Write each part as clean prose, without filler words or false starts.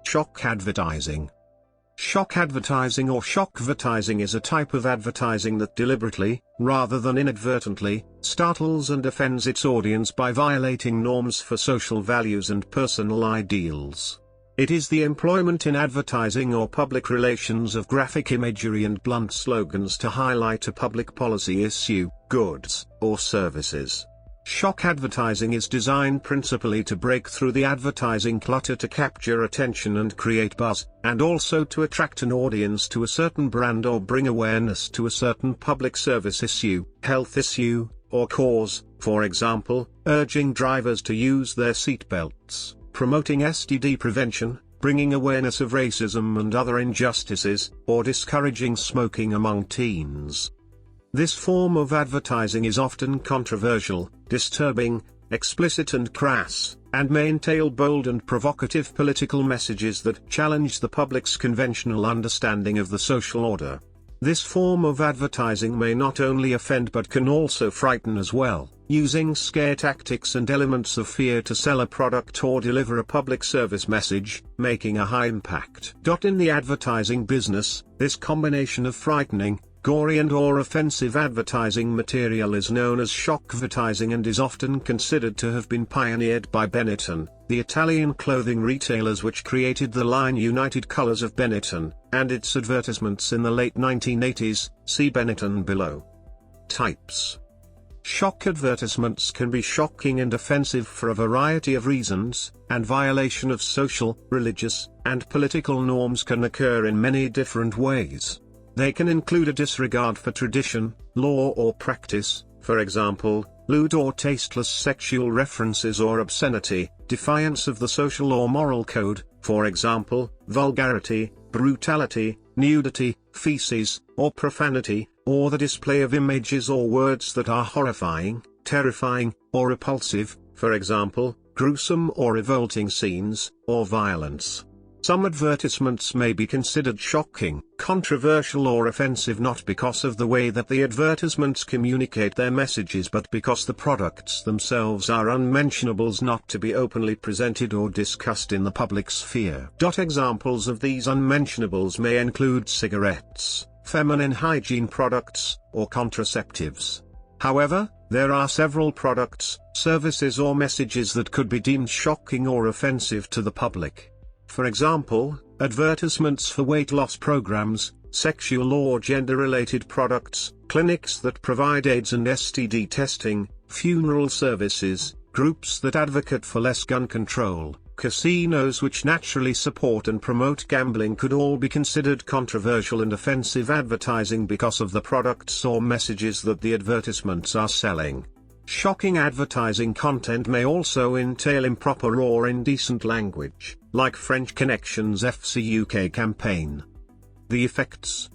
Shock advertising. Shock advertising or shockvertising is a type of advertising that deliberately, rather than inadvertently, startles and offends its audience by violating norms for social values and personal ideals. It is the employment in advertising or public relations of graphic imagery and blunt slogans to highlight a public policy issue, goods, or services. Shock advertising is designed principally to break through the advertising clutter to capture attention and create buzz, and also to attract an audience to a certain brand or bring awareness to a certain public service issue, health issue, or cause, for example, urging drivers to use their seatbelts, promoting STD prevention, bringing awareness of racism and other injustices, or discouraging smoking among teens. This form of advertising is often controversial, disturbing, explicit and crass, and may entail bold and provocative political messages that challenge the public's conventional understanding of the social order. This form of advertising may not only offend but can also frighten as well, using scare tactics and elements of fear to sell a product or deliver a public service message, making a high impact. In the advertising business, this combination of frightening, gory and/or offensive advertising material is known as shockvertising and is often considered to have been pioneered by Benetton, the Italian clothing retailers which created the line United Colors of Benetton, and its advertisements in the late 1980s, see Benetton below. Types. Shock advertisements can be shocking and offensive for a variety of reasons, and violation of social, religious, and political norms can occur in many different ways. They can include a disregard for tradition, law or practice, for example, lewd or tasteless sexual references or obscenity, defiance of the social or moral code, for example, vulgarity, brutality, nudity, feces, or profanity, or the display of images or words that are horrifying, terrifying, or repulsive, for example, gruesome or revolting scenes, or violence. Some advertisements may be considered shocking, controversial or offensive not because of the way that the advertisements communicate their messages but because the products themselves are unmentionables not to be openly presented or discussed in the public sphere. Examples of these unmentionables may include cigarettes, feminine hygiene products, or contraceptives. However, there are several products, services or messages that could be deemed shocking or offensive to the public. For example, advertisements for weight loss programs, sexual or gender-related products, clinics that provide AIDS and STD testing, funeral services, groups that advocate for less gun control, casinos which naturally support and promote gambling could all be considered controversial and offensive advertising because of the products or messages that the advertisements are selling. Shocking advertising content may also entail improper or indecent language, like French Connection's FC UK campaign. The effects.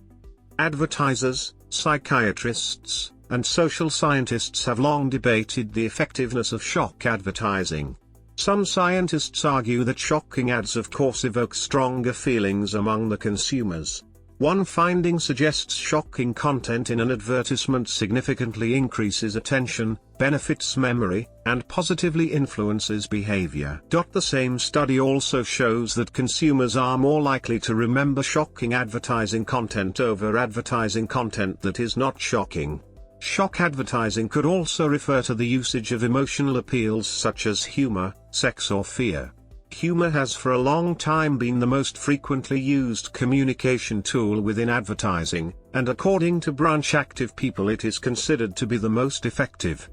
Advertisers, psychiatrists, and social scientists have long debated the effectiveness of shock advertising. Some scientists argue that shocking ads of course evoke stronger feelings among the consumers. One finding suggests shocking content in an advertisement significantly increases attention, benefits memory, and positively influences behavior. The same study also shows that consumers are more likely to remember shocking advertising content over advertising content that is not shocking. Shock advertising could also refer to the usage of emotional appeals such as humor, sex or fear. Humor has for a long time been the most frequently used communication tool within advertising, and according to Branch Active People it is considered to be the most effective.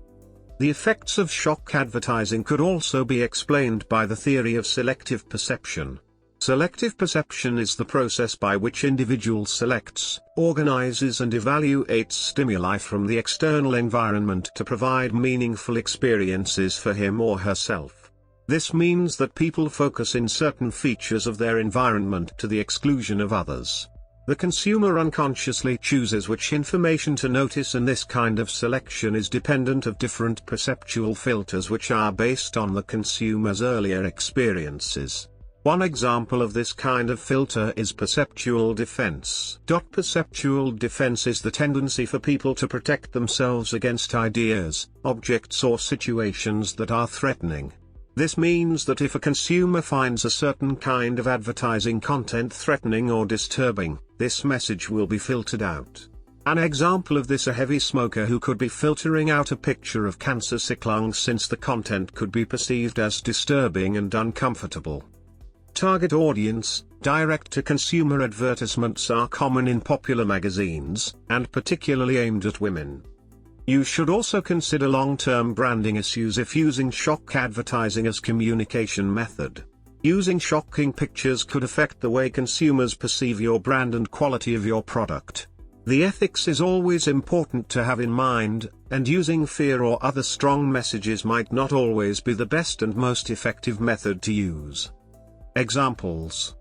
The effects of shock advertising could also be explained by the theory of selective perception. Selective perception is the process by which individual selects, organizes and evaluates stimuli from the external environment to provide meaningful experiences for him or herself. This means that people focus in certain features of their environment to the exclusion of others. The consumer unconsciously chooses which information to notice, and this kind of selection is dependent of different perceptual filters which are based on the consumer's earlier experiences. One example of this kind of filter is perceptual defense. Perceptual defense is the tendency for people to protect themselves against ideas, objects or situations that are threatening. This means that if a consumer finds a certain kind of advertising content threatening or disturbing, this message will be filtered out. An example of this: a heavy smoker who could be filtering out a picture of cancer-sick lungs since the content could be perceived as disturbing and uncomfortable. Target audience: direct-to-consumer advertisements are common in popular magazines, and particularly aimed at women. You should also consider long-term branding issues if using shock advertising as communication method. Using shocking pictures could affect the way consumers perceive your brand and quality of your product. The ethics is always important to have in mind, and using fear or other strong messages might not always be the best and most effective method to use. Examples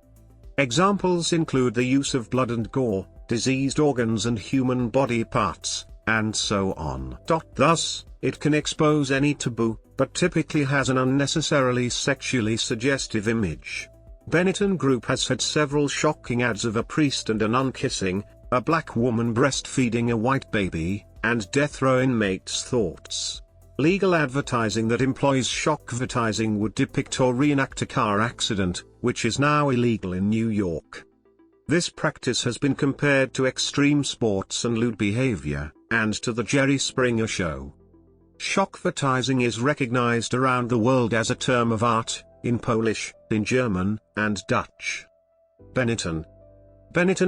include the use of blood and gore, diseased organs and human body parts, and so on. Thus, it can expose any taboo, but typically has an unnecessarily sexually suggestive image. Benetton Group has had several shocking ads of a priest and a nun kissing, a black woman breastfeeding a white baby, and death row inmates' thoughts. Legal advertising that employs shockvertising would depict or reenact a car accident, which is now illegal in New York. This practice has been compared to extreme sports and lewd behavior, and to the Jerry Springer Show. Shockvertising is recognized around the world as a term of art, in Polish, in German, and Dutch. Benetton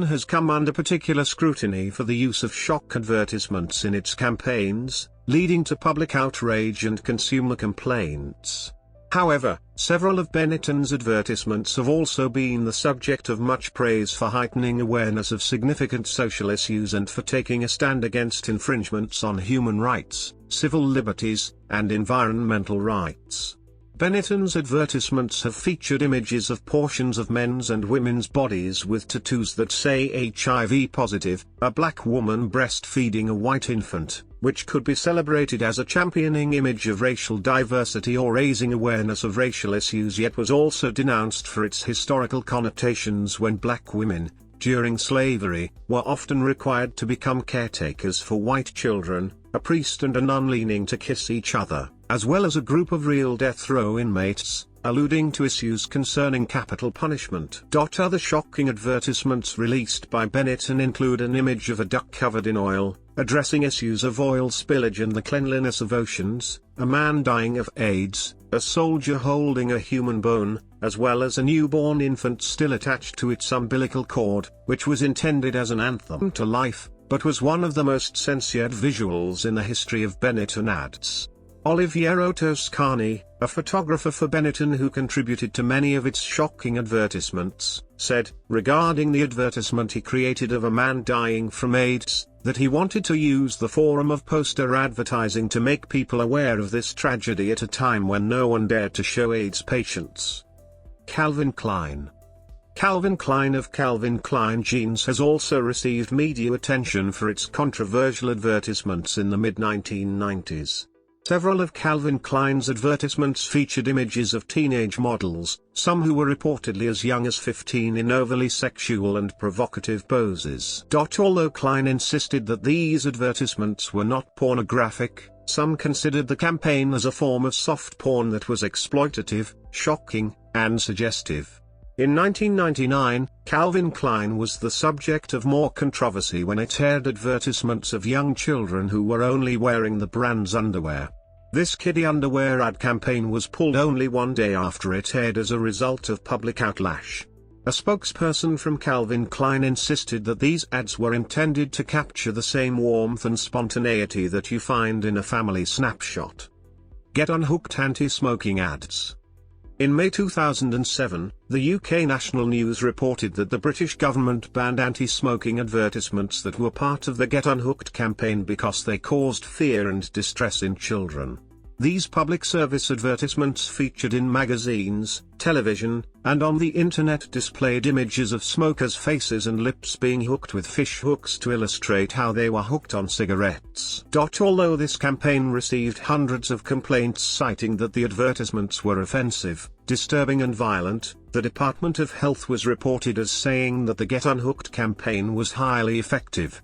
has come under particular scrutiny for the use of shock advertisements in its campaigns, leading to public outrage and consumer complaints. However, several of Benetton's advertisements have also been the subject of much praise for heightening awareness of significant social issues and for taking a stand against infringements on human rights, civil liberties, and environmental rights. Benetton's advertisements have featured images of portions of men's and women's bodies with tattoos that say HIV positive, a black woman breastfeeding a white infant, which could be celebrated as a championing image of racial diversity or raising awareness of racial issues, yet was also denounced for its historical connotations when black women, during slavery, were often required to become caretakers for white children, a priest and a nun leaning to kiss each other, as well as a group of real death row inmates, alluding to issues concerning capital punishment. Other shocking advertisements released by Benetton include an image of a duck covered in oil, addressing issues of oil spillage and the cleanliness of oceans, a man dying of AIDS, a soldier holding a human bone, as well as a newborn infant still attached to its umbilical cord, which was intended as an anthem to life, but was one of the most censored visuals in the history of Benetton ads. Oliviero Toscani, a photographer for Benetton who contributed to many of its shocking advertisements, said, regarding the advertisement he created of a man dying from AIDS, that he wanted to use the forum of poster advertising to make people aware of this tragedy at a time when no one dared to show AIDS patients. Calvin Klein of Calvin Klein Jeans has also received media attention for its controversial advertisements in the mid-1990s. Several of Calvin Klein's advertisements featured images of teenage models, some who were reportedly as young as 15, in overly sexual and provocative poses. Although Klein insisted that these advertisements were not pornographic, some considered the campaign as a form of soft porn that was exploitative, shocking, and suggestive. In 1999, Calvin Klein was the subject of more controversy when it aired advertisements of young children who were only wearing the brand's underwear. This kiddie underwear ad campaign was pulled only one day after it aired as a result of public outlash. A spokesperson from Calvin Klein insisted that these ads were intended to capture the same warmth and spontaneity that you find in a family snapshot. Get unhooked anti-smoking ads. In May 2007, the UK National News reported that the British government banned anti-smoking advertisements that were part of the Get Unhooked campaign because they caused fear and distress in children. These public service advertisements featured in magazines, television, and on the internet displayed images of smokers' faces and lips being hooked with fish hooks to illustrate how they were hooked on cigarettes. Although this campaign received hundreds of complaints citing that the advertisements were offensive, disturbing and violent, the Department of Health was reported as saying that the Get Unhooked campaign was highly effective.